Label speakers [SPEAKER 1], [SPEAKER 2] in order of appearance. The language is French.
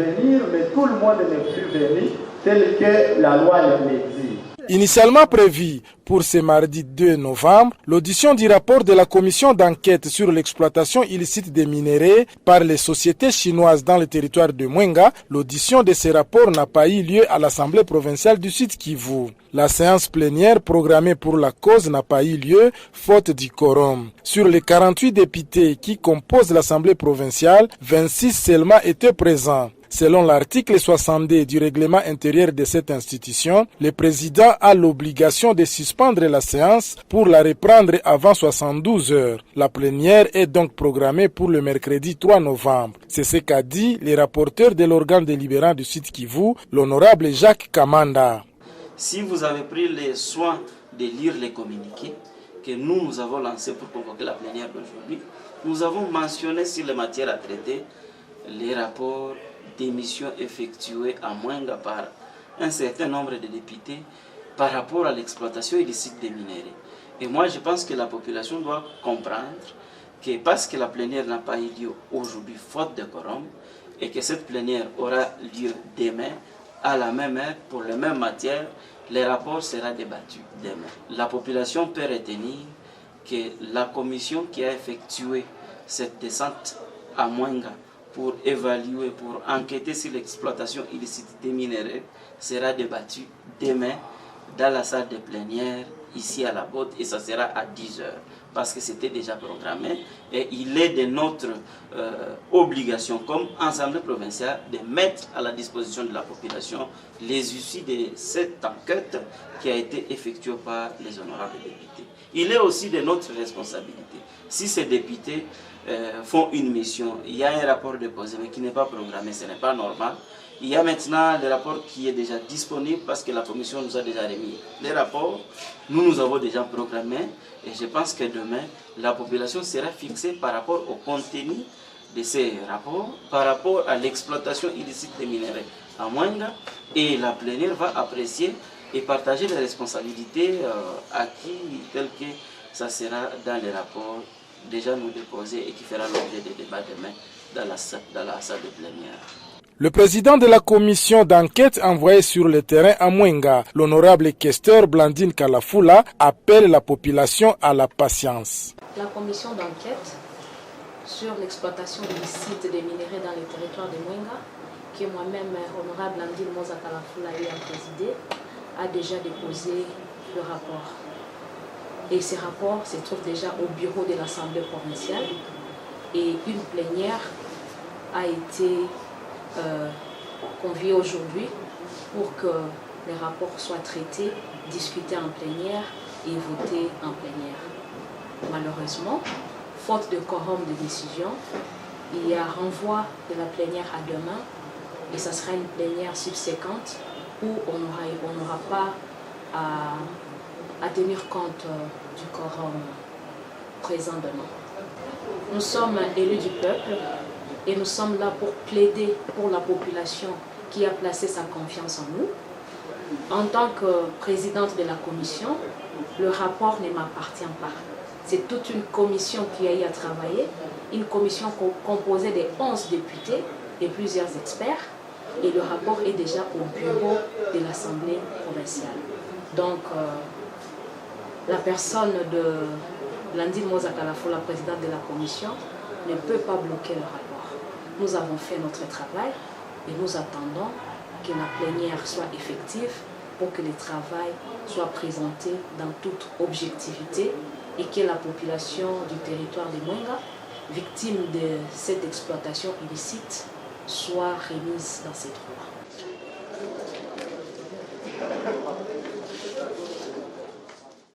[SPEAKER 1] venir, mais tout le monde n'est plus venu tel que la loi l'exige.
[SPEAKER 2] Initialement prévue pour ce mardi 2 novembre, l'audition du rapport de la commission d'enquête sur l'exploitation illicite des minéraux par les sociétés chinoises dans le territoire de Mwenga, l'audition de ce rapport n'a pas eu lieu à l'Assemblée provinciale du Sud Kivu. La séance plénière programmée pour la cause n'a pas eu lieu, faute du quorum. Sur les 48 députés qui composent l'Assemblée provinciale, 26 seulement étaient présents. Selon l'article 62 du règlement intérieur de cette institution, le président a l'obligation de suspendre la séance pour la reprendre avant 72 heures. La plénière est donc programmée pour le mercredi 3 novembre. C'est ce qu'a dit le rapporteur de l'organe délibérant du Sud Kivu, l'honorable Jacques Kamanda.
[SPEAKER 3] Si vous avez pris le soin de lire les communiqués que nous avons lancés pour convoquer la plénière d'aujourd'hui, nous avons mentionné sur les matières à traiter les rapports d'émissions effectuées à Mwenga par un certain nombre de députés par rapport à l'exploitation illicite des minéraux. Et moi, je pense que la population doit comprendre que parce que la plénière n'a pas eu lieu aujourd'hui, faute de quorum, et que cette plénière aura lieu demain, à la même heure, pour les mêmes matières, le rapport sera débattu demain. La population peut retenir que la commission qui a effectué cette descente à Mwenga pour évaluer, pour enquêter sur l'exploitation illicite des minéraux sera débattue demain dans la salle de plénière ici à la Botte, et ça sera à 10h parce que c'était déjà programmé, et il est de notre obligation comme Assemblée provinciale de mettre à la disposition de la population les issues de cette enquête qui a été effectuée par les honorables députés. Il est aussi de notre responsabilité. Si ces députés font une mission, il y a un rapport déposé mais qui n'est pas programmé, ce n'est pas normal. Il y a maintenant le rapport qui est déjà disponible parce que la commission nous a déjà remis les rapports. Nous avons déjà programmé, et je pense que demain, la population sera fixée par rapport au contenu de ces rapports, par rapport à l'exploitation illicite des minéraux à Mwenga, et la plénière va apprécier et partager les responsabilités acquises telles que ça sera dans les rapports déjà nous déposés et qui fera l'objet des débats demain dans la salle de plénière.
[SPEAKER 2] Le président de la commission d'enquête envoyée sur le terrain à Mwenga, l'honorable questeur Blandine Kalafula, appelle la population à la patience.
[SPEAKER 4] La commission d'enquête sur l'exploitation illicite des minéraux dans les territoires de Mwenga, que moi-même, honorable Blandine Moza Kalafula, a présidé, a déjà déposé le rapport. Et ce rapport se trouve déjà au bureau de l'Assemblée provinciale, et une plénière a été convié aujourd'hui pour que les rapports soient traités, discutés en plénière et votés en plénière. Malheureusement, faute de quorum de décision, il y a renvoi de la plénière à demain, et ça sera une plénière subséquente où on n'aura pas à tenir compte du quorum présent demain. Nous sommes élus du peuple, et nous sommes là pour plaider pour la population qui a placé sa confiance en nous. En tant que présidente de la commission, le rapport ne m'appartient pas. C'est toute une commission qui a eu à travailler, une commission composée de 11 députés et plusieurs experts, et le rapport est déjà au bureau de l'Assemblée provinciale. Donc, la personne de Blandine Moza Kalafula, la présidente de la commission, ne peut pas bloquer le rapport. Nous avons fait notre travail et nous attendons que la plénière soit effective pour que le travail soit présenté dans toute objectivité et que la population du territoire de Mwenga, victime de cette exploitation illicite, soit remise dans ses droits.